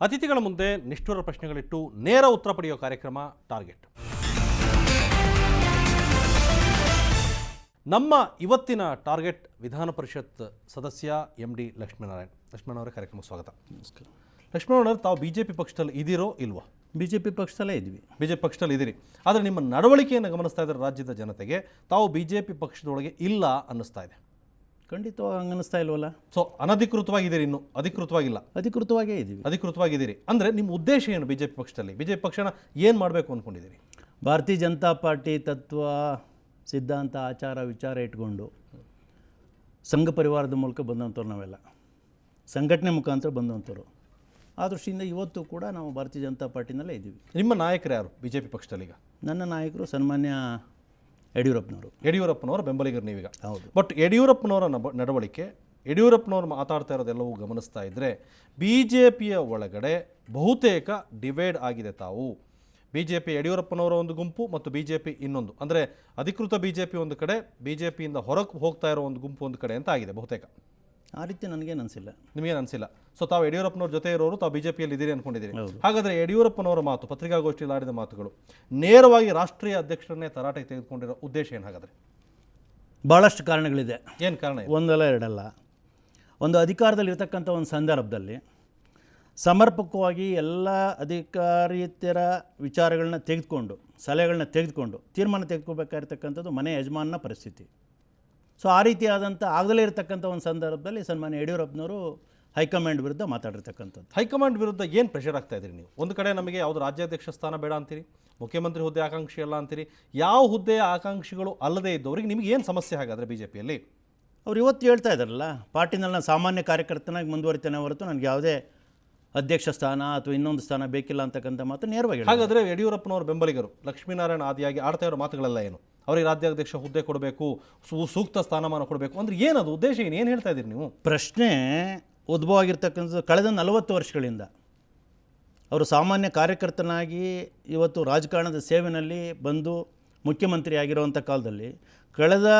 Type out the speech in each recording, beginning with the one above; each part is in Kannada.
ಅತಿಥಿಗಳ ಮುಂದೆ ನಿಷ್ಠುರ ಪ್ರಶ್ನೆಗಳಿಟ್ಟು ನೇರ ಉತ್ತರ ಪಡೆಯುವ ಕಾರ್ಯಕ್ರಮ ಟಾರ್ಗೆಟ್. ನಮ್ಮ ಇವತ್ತಿನ ಟಾರ್ಗೆಟ್ ವಿಧಾನ ಪರಿಷತ್ ಸದಸ್ಯ MD ಲಕ್ಷ್ಮೀನಾರಾಯಣ್. ಲಕ್ಷ್ಮಣ್ ಅವರೇ, ಕಾರ್ಯಕ್ರಮಕ್ಕೆ ಸ್ವಾಗತ. ನಮಸ್ಕಾರ. ಲಕ್ಷ್ಮಣ್ ಅವರೇ, ತಾವು BJP ಪಕ್ಷದಲ್ಲಿ ಇದ್ದೀರೋ ಇಲ್ವೋ? BJP ಪಕ್ಷದಲ್ಲೇ ಇದ್ವಿ. BJP ಪಕ್ಷದಲ್ಲಿ ಇದ್ದೀರಿ, ಆದರೆ ನಿಮ್ಮ ನಡವಳಿಕೆಯನ್ನು ಗಮನಿಸ್ತಾ ಇದ್ದಾರೆ ರಾಜ್ಯದ ಜನತೆಗೆ ತಾವು BJP ಪಕ್ಷದೊಳಗೆ ಇಲ್ಲ ಅನ್ನಿಸ್ತಾ ಇದೆ. ಖಂಡಿತವಾಗಿ ಹಂಗೆ ಅನ್ನಿಸ್ತಾ ಇಲ್ವಲ್ಲ. ಸೊ ಅನಧಿಕೃತವಾಗಿದ್ದೀರಿ, ಇನ್ನೂ ಅಧಿಕೃತವಾಗಿಲ್ಲ? ಅಧಿಕೃತವಾಗೇ ಇದ್ದೀವಿ. ಅಧಿಕೃತವಾಗಿದ್ದೀರಿ ಅಂದರೆ ನಿಮ್ಮ ಉದ್ದೇಶ ಏನು BJP ಪಕ್ಷದಲ್ಲಿ? BJP ಪಕ್ಷನ ಏನು ಮಾಡಬೇಕು ಅಂದ್ಕೊಂಡಿದ್ದೀರಿ? ಭಾರತೀಯ ಜನತಾ ಪಾರ್ಟಿ ತತ್ವ, ಸಿದ್ಧಾಂತ, ಆಚಾರ, ವಿಚಾರ ಇಟ್ಕೊಂಡು ಸಂಘ ಪರಿವಾರದ ಮೂಲಕ ಬಂದಂಥವ್ರು ನಾವೆಲ್ಲ, ಸಂಘಟನೆ ಮುಖಾಂತರ ಬಂದಂಥವ್ರು. ಆ ದೃಷ್ಟಿಯಿಂದ ಇವತ್ತು ಕೂಡ ನಾವು ಭಾರತೀಯ ಜನತಾ ಪಾರ್ಟಿನಲ್ಲೇ ಇದ್ದೀವಿ. ನಿಮ್ಮ ನಾಯಕರು ಯಾರು BJP ಪಕ್ಷದಲ್ಲಿ? ಈಗ ನನ್ನ ನಾಯಕರು ಸನ್ಮಾನ್ಯ ಯಡಿಯೂರಪ್ಪನವರು. ಯಡಿಯೂರಪ್ಪನವರ ಬೆಂಬಲಿಗರು ನೀವೀಗ. ಹೌದು. ಬಟ್ ಯಡಿಯೂರಪ್ಪನವರ ನಡವಳಿಕೆ, ಯಡಿಯೂರಪ್ಪನವರು ಮಾತಾಡ್ತಾ ಇರೋದೆಲ್ಲವೂ ಗಮನಿಸ್ತಾ ಇದ್ದರೆ BJPಯ ಒಳಗಡೆ ಬಹುತೇಕ ಡಿವೈಡ್ ಆಗಿದೆ. ತಾವು BJP ಯಡಿಯೂರಪ್ಪನವರ ಒಂದು ಗುಂಪು ಮತ್ತು BJP ಇನ್ನೊಂದು, ಅಂದರೆ ಅಧಿಕೃತ BJP ಒಂದು ಕಡೆ, BJPಯಿಂದ ಹೊರಗೆ ಹೋಗ್ತಾ ಇರೋ ಒಂದು ಗುಂಪು ಒಂದು ಕಡೆ ಅಂತ ಆಗಿದೆ ಬಹುತೇಕ. ಆ ರೀತಿ ನನಗೇನು ಅನಿಸಿಲ್ಲ. ನಿಮಗೇನು ಅನಿಸಿಲ್ಲ? ಸೊ ತಾವು ಯಡಿಯೂರಪ್ಪನವ್ರ ಜೊತೆ ಇರೋರು, ತಾವು BJPಯಲ್ಲಿ ಇದ್ದೀರಿ ಅಂದ್ಕೊಂಡಿದ್ದೀರಿ. ಹೌದು. ಹಾಗಾದರೆ ಯಡಿಯೂರಪ್ಪನವರ ಮಾತು, ಪತ್ರಿಕಾಗೋಷ್ಠಿಯಲ್ಲಿ ಆಡಿದ ಮಾತುಗಳು ನೇರವಾಗಿ ರಾಷ್ಟ್ರೀಯ ಅಧ್ಯಕ್ಷರನ್ನೇ ತರಾಟೆಗೆ ತೆಗೆದುಕೊಂಡಿರೋ ಉದ್ದೇಶ ಏನು? ಹಾಗಾದರೆ ಭಾಳಷ್ಟು ಕಾರಣಗಳಿದೆ. ಏನು ಕಾರಣ? ಒಂದಲ್ಲ ಎರಡಲ್ಲ. ಒಂದು ಅಧಿಕಾರದಲ್ಲಿರ್ತಕ್ಕಂಥ ಒಂದು ಸಂದರ್ಭದಲ್ಲಿ ಸಮರ್ಪಕವಾಗಿ ಎಲ್ಲ ಅಧಿಕಾರಿಯತರ ವಿಚಾರಗಳನ್ನ ತೆಗೆದುಕೊಂಡು, ಸಲಹೆಗಳನ್ನ ತೆಗೆದುಕೊಂಡು ತೀರ್ಮಾನ ತೆಗೆದುಕೋಬೇಕಾಗಿರ್ತಕ್ಕಂಥದ್ದು ಮನೆ ಯಜಮಾನನ ಪರಿಸ್ಥಿತಿ. ಸೊ ಆ ರೀತಿಯಾದಂಥ ಆಗಲೇ ಇರತಕ್ಕಂಥ ಒಂದು ಸಂದರ್ಭದಲ್ಲಿ ಸನ್ಮಾನ್ಯ ಯಡಿಯೂರಪ್ಪನವರು ಹೈಕಮಾಂಡ್ ವಿರುದ್ಧ ಮಾತಾಡಿರ್ತಕ್ಕಂಥದ್ದು. ಹೈಕಮಾಂಡ್ ವಿರುದ್ಧ ಏನು ಪ್ರೆಷರ್ ಆಗ್ತಾ ಇದ್ದೀರಿ ನೀವು? ಒಂದು ಕಡೆ ನಮಗೆ ಯಾವುದು ರಾಜ್ಯಾಧ್ಯಕ್ಷ ಸ್ಥಾನ ಬೇಡ ಅಂತೀರಿ, ಮುಖ್ಯಮಂತ್ರಿ ಹುದ್ದೆ ಆಕಾಂಕ್ಷಿ ಅಲ್ಲ ಅಂತೀರಿ. ಯಾವ ಹುದ್ದೆಯ ಆಕಾಂಕ್ಷಿಗಳು ಅಲ್ಲದೆ ಇದ್ದವರಿಗೆ ನಿಮಗೆ ಏನು ಸಮಸ್ಯೆ ಹಾಗಾದರೆ BJPಯಲ್ಲಿ? ಅವ್ರು ಇವತ್ತು ಹೇಳ್ತಾ ಇದ್ದಾರಲ್ಲ, ಪಾರ್ಟಿನಲ್ಲಿ ನಾನು ಸಾಮಾನ್ಯ ಕಾರ್ಯಕರ್ತನಾಗಿ ಮುಂದುವರಿತೇನೆ ಹೊರತು ನನಗೆ ಯಾವುದೇ ಅಧ್ಯಕ್ಷ ಸ್ಥಾನ ಅಥವಾ ಇನ್ನೊಂದು ಸ್ಥಾನ ಬೇಕಿಲ್ಲ ಅಂತಕ್ಕಂಥ ಮಾತು ನೇರವಾಗಿ. ಹಾಗಾದರೆ ಯಡಿಯೂರಪ್ಪನವ್ರ ಬೆಂಬಲಿಗರು ಲಕ್ಷ್ಮೀನಾರಾಯಣ ಆದಿಯಾಗಿ ಆಡ್ತಾ ಇರೋ ಮಾತುಗಳೆಲ್ಲ ಏನು? ಅವರಿಗೆ ರಾಜ್ಯಾಧ್ಯಕ್ಷ ಹುದ್ದೆ ಕೊಡಬೇಕು, ಸೂಕ್ತ ಸ್ಥಾನಮಾನ ಕೊಡಬೇಕು ಅಂದ್ರೆ ಏನದು ಉದ್ದೇಶ? ಏನು ಹೇಳ್ತಾ ಇದ್ದೀರಿ ನೀವು? ಪ್ರಶ್ನೆ ಉದ್ಭವ ಆಗಿರ್ತಕ್ಕಂಥದ್ದು ಕಳೆದ 40 ವರ್ಷಗಳಿಂದ ಅವರು ಸಾಮಾನ್ಯ ಕಾರ್ಯಕರ್ತನಾಗಿ ಇವತ್ತು ರಾಜಕಾರಣದ ಸೇವೆಯಲ್ಲಿ ಬಂದು ಮುಖ್ಯಮಂತ್ರಿ ಆಗಿರುವಂಥ ಕಾಲದಲ್ಲಿ ಕಳೆದ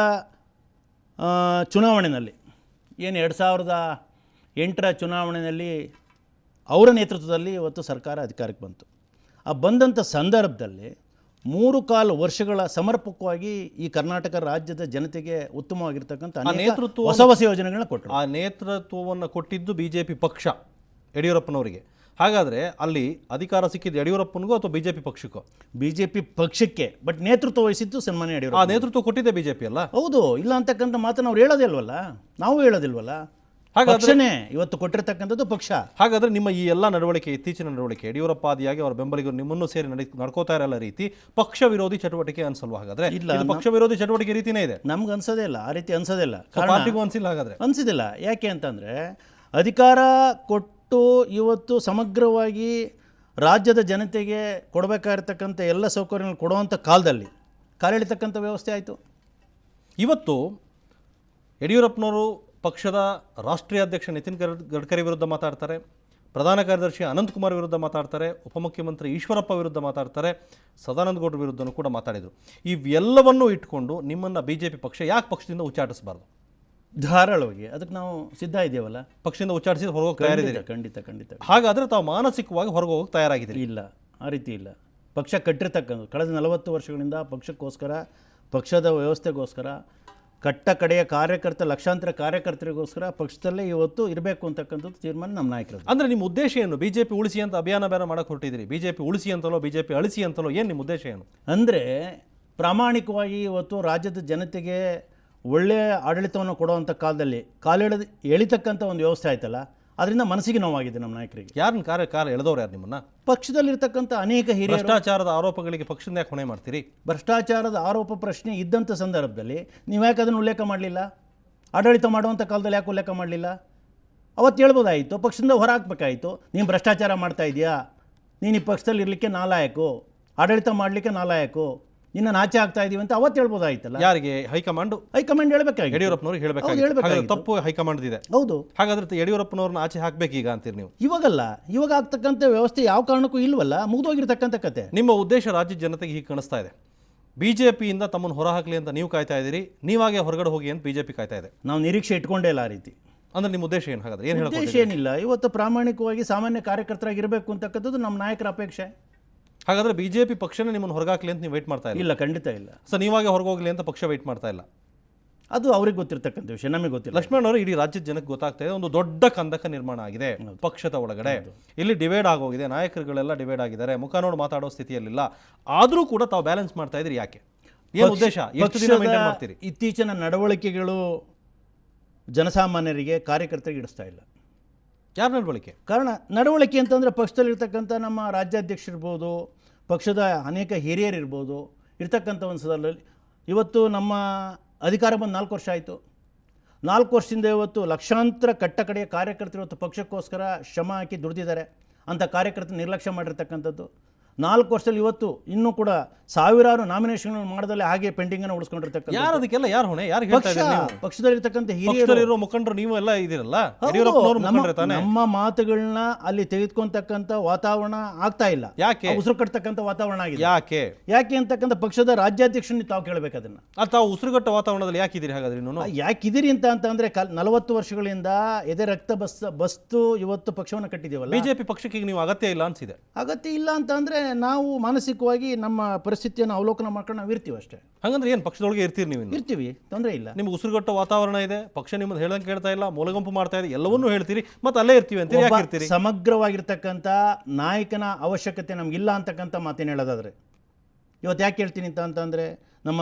ಚುನಾವಣೆಯಲ್ಲಿ ಏನು 2008ರ ಚುನಾವಣೆಯಲ್ಲಿ ಅವರ ನೇತೃತ್ವದಲ್ಲಿ ಇವತ್ತು ಸರ್ಕಾರ ಅಧಿಕಾರಕ್ಕೆ ಬಂತು. ಆ ಬಂದಂಥ ಸಂದರ್ಭದಲ್ಲಿ 3.25 ವರ್ಷಗಳ ಸಮರ್ಪಕವಾಗಿ ಈ ಕರ್ನಾಟಕ ರಾಜ್ಯದ ಜನತೆಗೆ ಉತ್ತಮವಾಗಿರ್ತಕ್ಕಂಥ ಹೊಸ ಹೊಸ ಯೋಜನೆಗಳನ್ನ ಕೊಟ್ಟರು. ಆ ನೇತೃತ್ವವನ್ನು ಕೊಟ್ಟಿದ್ದು BJP ಪಕ್ಷ ಯಡಿಯೂರಪ್ಪನವರಿಗೆ. ಹಾಗಾದರೆ ಅಲ್ಲಿ ಅಧಿಕಾರ ಸಿಕ್ಕಿದ್ದು ಯಡಿಯೂರಪ್ಪನಿಗೂ ಅಥವಾ BJP ಪಕ್ಷಕ್ಕೋ? BJP ಪಕ್ಷಕ್ಕೆ, ಬಟ್ ನೇತೃತ್ವ ವಹಿಸಿದ್ದು ಸನ್ಮಾನ್ಯ ಯಡಿಯೂರಪ್ಪ. ಆ ನೇತೃತ್ವ ಕೊಟ್ಟಿದ್ದೆ BJP ಅಲ್ಲ? ಹೌದು. ಇಲ್ಲ ಅಂತಕ್ಕಂಥ ಮಾತನ್ನು ಅವ್ರು ಹೇಳೋದಿಲ್ವಲ್ಲ, ನಾವು ಹೇಳೋದಿಲ್ವಲ್ಲ. ಪಕ್ಷನೇ ಇವತ್ತು ಕೊಟ್ಟಿರ್ತಕ್ಕಂಥದ್ದು ಪಕ್ಷ. ಹಾಗಾದರೆ ನಿಮ್ಮ ಈ ಎಲ್ಲ ನಡವಳಿಕೆ, ಇತ್ತೀಚಿನ ನಡವಳಿಕೆ, ಯಡಿಯೂರಪ್ಪ ಆದಿಯಾಗಿ ಅವರ ಬೆಂಬಲಿಗರು ನಿಮ್ಮನ್ನು ಸೇರಿ ನಡ್ಕೋತಾ ಇರಲ್ಲ ರೀತಿ ಪಕ್ಷ ವಿರೋಧಿ ಚಟುವಟಿಕೆ ಅನ್ಸಲ್ವಾ? ಹಾಗಾದ್ರೆ ಇಲ್ಲ, ಪಕ್ಷ ವಿರೋಧಿ ಚಟುವಟಿಕೆ ರೀತಿನೇ ಇದೆ. ನಮ್ಗೆ ಅನ್ಸೋದೇ ಇಲ್ಲ, ಆ ರೀತಿ ಅನ್ಸೋದಿಲ್ಲ. ಪಾರ್ಟಿಗೂ ಅನ್ಸಿಲ್ಲ? ಹಾಗಾದ್ರೆ ಅನ್ಸಿದಿಲ್ಲ. ಯಾಕೆ ಅಂತಂದರೆ ಅಧಿಕಾರ ಕೊಟ್ಟು ಇವತ್ತು ಸಮಗ್ರವಾಗಿ ರಾಜ್ಯದ ಜನತೆಗೆ ಕೊಡಬೇಕಾಗಿರ್ತಕ್ಕಂಥ ಎಲ್ಲ ಸೌಕರ್ಯಗಳು ಕೊಡುವಂಥ ಕಾಲದಲ್ಲಿ ಕಾಲೆಳಿತಕ್ಕಂಥ ವ್ಯವಸ್ಥೆ ಆಯಿತು. ಇವತ್ತು ಯಡಿಯೂರಪ್ಪನವರು ಪಕ್ಷದ ರಾಷ್ಟ್ರೀಯ ಅಧ್ಯಕ್ಷ ನಿತಿನ್ ಗಡ್ಕರಿ ವಿರುದ್ಧ ಮಾತಾಡ್ತಾರೆ, ಪ್ರಧಾನ ಕಾರ್ಯದರ್ಶಿ ಅನಂತಕುಮಾರ್ ವಿರುದ್ಧ ಮಾತಾಡ್ತಾರೆ, ಉಪಮುಖ್ಯಮಂತ್ರಿ ಈಶ್ವರಪ್ಪ ವಿರುದ್ಧ ಮಾತಾಡ್ತಾರೆ, ಸದಾನಂದ ಗೌಡರ ವಿರುದ್ಧನೂ ಕೂಡ ಮಾತಾಡಿದರು. ಇವೆಲ್ಲವನ್ನೂ ಇಟ್ಕೊಂಡು ನಿಮ್ಮನ್ನು BJP ಪಕ್ಷ ಯಾಕೆ ಪಕ್ಷದಿಂದ ಉಚ್ಚಾಟಿಸಬಾರ್ದು? ಧಾರಾಳವಾಗಿ ಅದಕ್ಕೆ ನಾವು ಸಿದ್ಧ ಇದ್ದೇವಲ್ಲ. ಪಕ್ಷದಿಂದ ಉಚ್ಚಾಟಿಸಿ ಹೊರಗೋಗಿ ತಯಾರಿದ್ದೀರಿ? ಖಂಡಿತ ಖಂಡಿತ. ಹಾಗಾದರೆ ತಾವು ಮಾನಸಿಕವಾಗಿ ಹೊರಗೆ ಹೋಗೋಕೆ ತಯಾರಾಗಿದ್ದೀರಿ? ಇಲ್ಲ, ಆ ರೀತಿ ಇಲ್ಲ. ಪಕ್ಷ ಕಟ್ಟಿರ್ತಕ್ಕಂಥ ಕಳೆದ 40 ವರ್ಷಗಳಿಂದ ಪಕ್ಷಕ್ಕೋಸ್ಕರ, ಪಕ್ಷದ ವ್ಯವಸ್ಥೆಗೋಸ್ಕರ, ಕಟ್ಟ ಕಡೆಯ ಲಕ್ಷಾಂತರ ಕಾರ್ಯಕರ್ತರಿಗೋಸ್ಕರ ಪಕ್ಷದಲ್ಲೇ ಇವತ್ತು ಇರಬೇಕು ಅಂತಕ್ಕಂಥದ್ದು ತೀರ್ಮಾನ ನಮ್ಮ ನಾಯಕರು. ಅಂದರೆ ನಿಮ್ಮ ಉದ್ದೇಶ ಏನು? BJP ಉಳಿಸಿ ಅಂತ ಅಭಿಯಾನ ಬೇರೆ ಮಾಡಕ್ಕೆ ಹೊರಟಿದ್ದೀರಿ. BJP ಉಳಿಸಿ ಅಂತಲೋ BJP ಅಳಿಸಿ ಅಂತಲೋ ಏನು ನಿಮ್ಮ ಉದ್ದೇಶ ಏನು? ಅಂದರೆ ಪ್ರಾಮಾಣಿಕವಾಗಿ ಇವತ್ತು ರಾಜ್ಯದ ಜನತೆಗೆ ಒಳ್ಳೆಯ ಆಡಳಿತವನ್ನು ಕೊಡುವಂಥ ಕಾಲದಲ್ಲಿ ಎಳಿತಕ್ಕಂಥ ಒಂದು ವ್ಯವಸ್ಥೆ ಆಯ್ತಲ್ಲ, ಅದರಿಂದ ಮನಸ್ಸಿಗೆ ನೋವಾಗಿದೆ ನಮ್ಮ ನಾಯಕರಿಗೆ. ಯಾರನ್ನ ಎಳೆದವ್ರು ಯಾರು ನಿಮ್ಮನ್ನ? ಪಕ್ಷದಲ್ಲಿರ್ತಕ್ಕಂಥ ಅನೇಕ ಹಿರಿಯ ಭ್ರಷ್ಟಾಚಾರದ ಆರೋಪಗಳಿಗೆ ಪಕ್ಷದಿಂದ ಯಾಕೆ ಹೊಣೆ ಮಾಡ್ತೀರಿ? ಭ್ರಷ್ಟಾಚಾರದ ಆರೋಪ ಪ್ರಶ್ನೆ ಇದ್ದಂಥ ಸಂದರ್ಭದಲ್ಲಿ ನೀವು ಯಾಕೆ ಅದನ್ನು ಉಲ್ಲೇಖ ಮಾಡಲಿಲ್ಲ? ಆಡಳಿತ ಮಾಡುವಂಥ ಕಾಲದಲ್ಲಿ ಯಾಕೆ ಉಲ್ಲೇಖ ಮಾಡಲಿಲ್ಲ? ಅವತ್ತು ಹೇಳ್ಬೋದಾಯಿತು, ಪಕ್ಷದಿಂದ ಹೊರ ಹಾಕಬೇಕಾಯಿತು. ನೀನು ಭ್ರಷ್ಟಾಚಾರ ಮಾಡ್ತಾ ಇದೆಯಾ, ನೀನು ಈ ಪಕ್ಷದಲ್ಲಿ ಇರಲಿಕ್ಕೆ ನಾಲಾಯಕು, ಆಡಳಿತ ಮಾಡಲಿಕ್ಕೆ ನಾಲಾಯಕು, ನಿನ್ನ ನಾಚೆ ಆಗ್ತಾ ಇದೀವಿ ಅಂತ ಅವತ್ತು ಹೇಳ್ಬೋದಾಯ್ತಲ್ಲ. ಯಾರಿಗೆ? ಹೈಕಮಾಂಡ್ ಹೇಳಬೇಕಾಗಿ, ಯಡಿಯೂರಪ್ಪನವ್ರಿಗೆ ಹೇಳಬೇಕಾಗಿ. ತಪ್ಪು ಹೈಕಮಾಂಡ್ ಇದೆ. ಹೌದು. ಹಾಗಾದ್ರೆ ಯಡಿಯೂರಪ್ಪನವ್ರನ್ನ ಆಚೆ ಹಾಕ್ಬೇಕೀಗ ಅಂತೀರಿ ನೀವು? ಇವಾಗ ಆಗ್ತಕ್ಕಂಥ ವ್ಯವಸ್ಥೆ ಯಾವ ಕಾರಣಕ್ಕೂ ಇಲ್ವಲ್ಲ, ಮುಗಿದೋಗಿರ್ತಕ್ಕಂಥ ಕತೆ. ನಿಮ್ಮ ಉದ್ದೇಶ ರಾಜ್ಯ ಜನತೆಗೆ ಹೀಗೆ ಕಾಣಿಸ್ತಾ ಇದೆ. BJPಯಿಂದ ತಮ್ಮನ್ನು ಹೊರ ಹಾಕಲಿ ಅಂತ ನೀವು ಕಾಯ್ತಾ ಇದ್ದೀರಿ, ನೀವಾಗೆ ಹೊರಗಡೆ ಹೋಗಿ ಅಂತ BJP ಕಾಯ್ತಾ ಇದೆ. ನಾವು ನಿರೀಕ್ಷೆ ಇಟ್ಕೊಂಡೇ ಇಲ್ಲ ಆ ರೀತಿ. ಅಂದ್ರೆ ನಿಮ್ಮ ಉದ್ದೇಶ ಏನು ಹಾಗಾದ್ರೆ ಏನು ಉದ್ದೇಶ ಹೇಳ್ಕೊತೀರಿ? ಏನಿಲ್ಲ, ಇವತ್ತು ಪ್ರಾಮಾಣಿಕವಾಗಿ ಸಾಮಾನ್ಯ ಕಾರ್ಯಕರ್ತರಾಗಿರಬೇಕು ಅಂತಕ್ಕಂಥದ್ದು ನಮ್ಮ ನಾಯಕರ ಅಪೇಕ್ಷೆ. ಹಾಗಾದ್ರೆ ಬಿಜೆಪಿ ಪಕ್ಷನೇ ನಿಮ್ಮನ್ನು ಹೊರಗಾಕ್ಲಿ ಅಂತ ನೀವು ವೇಟ್ ಮಾಡ್ತಾ ಇಲ್ಲ? ಇಲ್ಲ, ಖಂಡಿತ ಇಲ್ಲ. ಸೊ ನೀವಾಗೆ ಹೊರಗೋಗ್ಲಿ ಅಂತ ಪಕ್ಷ ವೇಟ್ ಮಾಡ್ತಾ ಇಲ್ಲ? ಅದು ಅವ್ರಿಗೆ ಗೊತ್ತಿರ್ತಕ್ಕಂಥ ವಿಷಯ, ನಮಗೆ ಗೊತ್ತಿಲ್ಲ. ಲಕ್ಷ್ಮಣ್ ಅವರು, ಇಡೀ ರಾಜ್ಯದ ಜನಕ್ಕೆ ಗೊತ್ತಾಗ್ತಾ ಇದೆ ಒಂದು ದೊಡ್ಡ ಕಂದಕ ನಿರ್ಮಾಣ ಆಗಿದೆ ಪಕ್ಷದ ಒಳಗಡೆ. ಇಲ್ಲಿ ಡಿವೈಡ್ ಆಗೋಗಿದೆ, ನಾಯಕರುಗಳೆಲ್ಲ ಡಿವೈಡ್ ಆಗಿದ್ದಾರೆ, ಮುಖ ನೋಡಿ ಮಾತಾಡೋ ಸ್ಥಿತಿಯಲ್ಲಿಲ್ಲ. ಆದರೂ ಕೂಡ ತಾವು ಬ್ಯಾಲೆನ್ಸ್ ಮಾಡ್ತಾ ಇದ್ರಿ, ಯಾಕೆ? ಏನು ಉದ್ದೇಶ? ಎಷ್ಟು ದಿನ ಮೇಂಟೈನ್ ಮಾಡ್ತೀರಿ? ಇತ್ತೀಚಿನ ನಡವಳಿಕೆಗಳು ಜನಸಾಮಾನ್ಯರಿಗೆ, ಕಾರ್ಯಕರ್ತರಿಗೆ ಇಡಿಸ್ತಾ ಇಲ್ಲ. ಯಾರ ನಡವಳಿಕೆ? ಕಾರಣ ನಡವಳಿಕೆ ಅಂತಂದರೆ ಪಕ್ಷದಲ್ಲಿರ್ತಕ್ಕಂಥ ನಮ್ಮ ರಾಜ್ಯಾಧ್ಯಕ್ಷರಿರ್ಬೋದು, ಪಕ್ಷದ ಅನೇಕ ಹಿರಿಯರಿರ್ಬೋದು, ಇರ್ತಕ್ಕಂಥ ಒಂದು ಸದರಲ್ಲಿ ಇವತ್ತು ನಮ್ಮ ಅಧಿಕಾರ ಬಂದು 4 ವರ್ಷ ಆಯಿತು. 4 ವರ್ಷದಿಂದ ಇವತ್ತು ಲಕ್ಷಾಂತರ ಕಟ್ಟಕಡೆಯ ಕಾರ್ಯಕರ್ತರು ಇವತ್ತು ಪಕ್ಷಕ್ಕೋಸ್ಕರ ಶ್ರಮ ಹಾಕಿ ದುಡಿದಿದ್ದಾರೆ. ಅಂಥ ಕಾರ್ಯಕರ್ತರು ನಿರ್ಲಕ್ಷ್ಯ ಮಾಡಿರ್ತಕ್ಕಂಥದ್ದು 4 ವರ್ಷದಲ್ಲಿ ಇವತ್ತು ಇನ್ನೂ ಕೂಡ ಸಾವಿರಾರು ನಾಮಿನೇಷನ್ ಮಾಡೋದಲ್ಲೇ ಹಾಗೆ ಪೆಂಡಿಂಗನ್ನು ಉಳಿಸ್ಕೊಂಡಿರ್ತಕ್ಕಂಥ ಯಾರು ಅದಕ್ಕೆಲ್ಲ ಯಾರು ಹೊಣೆ? ಯಾರು ಹೇಳ್ತಾ ಇದ್ದೀರಿ ನೀವು? ಪಕ್ಷದಲ್ಲಿರ್ತಕ್ಕಂಥ ಹಿರಿಯರು, ಪಕ್ಷದಲ್ಲಿರೋ ಮುಖಂಡರು ನೀವು ಎಲ್ಲ ಇದ್ದೀರಲ್ಲ, ಯಡಿಯೂರಪ್ಪನವರು ಮುಖಂಡರೇ ತಾನೆ? ನಮ್ಮ ಮಾತುಗಳನ್ನ ಅಲ್ಲಿ ತೆಗೆದುಕೊಂತಕ್ಕಂಥ ವಾತಾವರಣ ಆಗ್ತಾ ಇಲ್ಲ. ಯಾಕೆ? ಉಸಿರು ಕಟ್ತಕ್ಕಂಥ ವಾತಾವರಣ ಆಗಿದೆ. ಯಾಕೆ ಅಂತಕ್ಕಂಥ ಪಕ್ಷದ ರಾಜ್ಯಾಧ್ಯಕ್ಷರನ್ನ ತಾವು ಕೇಳಬೇಕು ಅದನ್ನ. ತಾವು ಉಸಿರುಗಟ್ಟ ವಾತಾವರಣದಲ್ಲಿ ಯಾಕಿದ್ದೀರಿ ಹಾಗಾದ್ರೆ? ಇನ್ನೂ ಯಾಕಿದ್ದೀರಿ ಅಂತಂದ್ರೆ 40 ವರ್ಷಗಳಿಂದ ಎದೆ ರಕ್ತ ಬಸ್ತು ಇವತ್ತು ಪಕ್ಷವನ್ನು ಕಟ್ಟಿದ್ದೀವಲ್ಲ. ಬಿಜೆಪಿ ಪಕ್ಷಕ್ಕೆ ಈಗ ನೀವು ಅಗತ್ಯ ಇಲ್ಲ ಅನ್ಸಿದೆ? ಅಗತ್ಯ ಇಲ್ಲ ಅಂತಂದ್ರೆ ನಾವು ಮಾನಸಿಕವಾಗಿ ನಮ್ಮ ಪರಿಸ್ಥಿತಿಯನ್ನು ಅವಲೋಕನ ಮಾಡ್ಕೊಂಡು ನಾವು ಇರ್ತೀವಿ ಅಷ್ಟೇ. ಹಾಗಂದ್ರೆ ಏನು ಪಕ್ಷದೊಳಗೆ ಇರ್ತೀರಿ ನೀವು? ಇರ್ತೀವಿ, ತೊಂದರೆ ಇಲ್ಲ. ನಿಮ್ಗೆ ಉಸಿರುಗಟ್ಟ ವಾತಾವರಣ ಇದೆ, ಪಕ್ಷ ನಿಮ್ಮದು ಹೇಳ್ದಂಗೆ ಕೇಳ್ತಾ ಇಲ್ಲ, ಮೂಲಗುಂಪು ಮಾಡ್ತಾ ಇದೆ, ಎಲ್ಲವನ್ನೂ ಹೇಳ್ತೀರಿ, ಮತ್ತೆ ಅಲ್ಲೇ ಇರ್ತೀವಿ ಅಂತ ಯಾಕೆ ಇರ್ತೀರಿ? ಸಮಗ್ರವಾಗಿರ್ತಕ್ಕಂಥ ನಾಯಕನ ಅವಶ್ಯಕತೆ ನಮಗಿಲ್ಲ ಅಂತಕ್ಕಂಥ ಮಾತೇನು ಹೇಳೋದಾದ್ರೆ ಇವತ್ತು ಯಾಕೆ ಹೇಳ್ತೀನಿ ಅಂತಂದರೆ, ನಮ್ಮ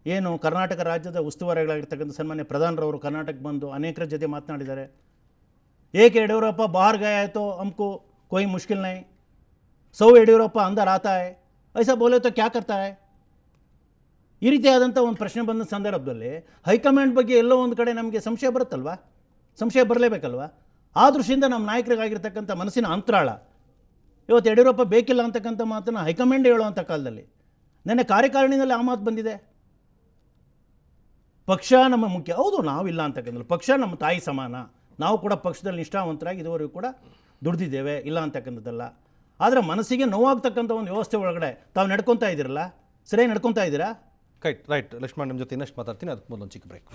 ಏನು ಕರ್ನಾಟಕ ರಾಜ್ಯದ ಉಸ್ತುವಾರಿಗಳಾಗಿರ್ತಕ್ಕಂಥ ಸನ್ಮಾನ್ಯ ಪ್ರಧಾನರವರು ಕರ್ನಾಟಕಕ್ಕೆ ಬಂದು ಅನೇಕರ ಜೊತೆ ಮಾತನಾಡಿದ್ದಾರೆ. ಏಕೆ ಯಡಿಯೂರಪ್ಪ ಬಾಹರ್ ಗಯಾ ಹೈ ತೋ ಹಮ್ಕೋ ಕೋಯಿ ಮುಷ್ಕಿಲ್ ನಹೀ, ಸೌ ಯಡಿಯೂರಪ್ಪ ಅಂದರ್ ಆತಾ ಹೈ, ಐಸಾ ಬೋಲೆ ತೋ ಕ್ಯಾ ಕರ್ತಾ ಹೈ? ಈ ರೀತಿಯಾದಂಥ ಒಂದು ಪ್ರಶ್ನೆ ಬಂದ ಸಂದರ್ಭದಲ್ಲಿ ಹೈಕಮಾಂಡ್ ಬಗ್ಗೆ ಎಲ್ಲೋ ಒಂದು ಕಡೆ ನಮಗೆ ಸಂಶಯ ಬರುತ್ತಲ್ವಾ? ಸಂಶಯ ಬರಲೇಬೇಕಲ್ವಾ? ಆ ದೃಷ್ಟಿಯಿಂದ ನಮ್ಮ ನಾಯಕರಿಗಾಗಿರ್ತಕ್ಕಂಥ ಮನಸ್ಸಿನ ಅಂತರಾಳ ಇವತ್ತು ಯಡಿಯೂರಪ್ಪ ಬೇಕಿಲ್ಲ ಅಂತಕ್ಕಂಥ ಮಾತನ್ನು ಹೈಕಮಾಂಡ್ ಹೇಳುವಂಥ ಕಾಲದಲ್ಲಿ ನೆನ್ನೆ ಕಾರ್ಯಕಾರಿಣಿನಲ್ಲಿ ಆ ಮಾತು ಬಂದಿದೆ. ಪಕ್ಷ ನಮ್ಮ ಮುಖ್ಯ. ಹೌದು, ನಾವಿಲ್ಲ ಅಂತಕ್ಕಂಥ, ಪಕ್ಷ ನಮ್ಮ ತಾಯಿ ಸಮಾನ, ನಾವು ಕೂಡ ಪಕ್ಷದಲ್ಲಿ ನಿಷ್ಠಾವಂತರಾಗಿ ಇದುವರೆಗೂ ಕೂಡ ದುಡಿದಿದ್ದೇವೆ, ಇಲ್ಲ ಅಂತಕ್ಕಂಥದ್ದಲ್ಲ. ಆದರೆ ಮನಸ್ಸಿಗೆ ನೋವಾಗ್ತಕ್ಕಂಥ ಒಂದು ವ್ಯವಸ್ಥೆ ಒಳಗಡೆ ತಾವು ನಡ್ಕೊತಾ ಇದ್ದೀರಲ್ಲ, ಸರಿಯಾಗಿ ನಡ್ಕೊತಾ ಇದ್ದೀರಾ? ರೈಟ್. ಲಕ್ಷ್ಮಣ್, ನಿಮ್ಮ ಜೊತೆ ಇನ್ನಷ್ಟು ಮಾತಾಡ್ತೀನಿ, ಅದಕ್ಕೆ ಮೊದಲು ಒಂದು ಚಿಕ್ಕ ಬ್ರೇಕ್.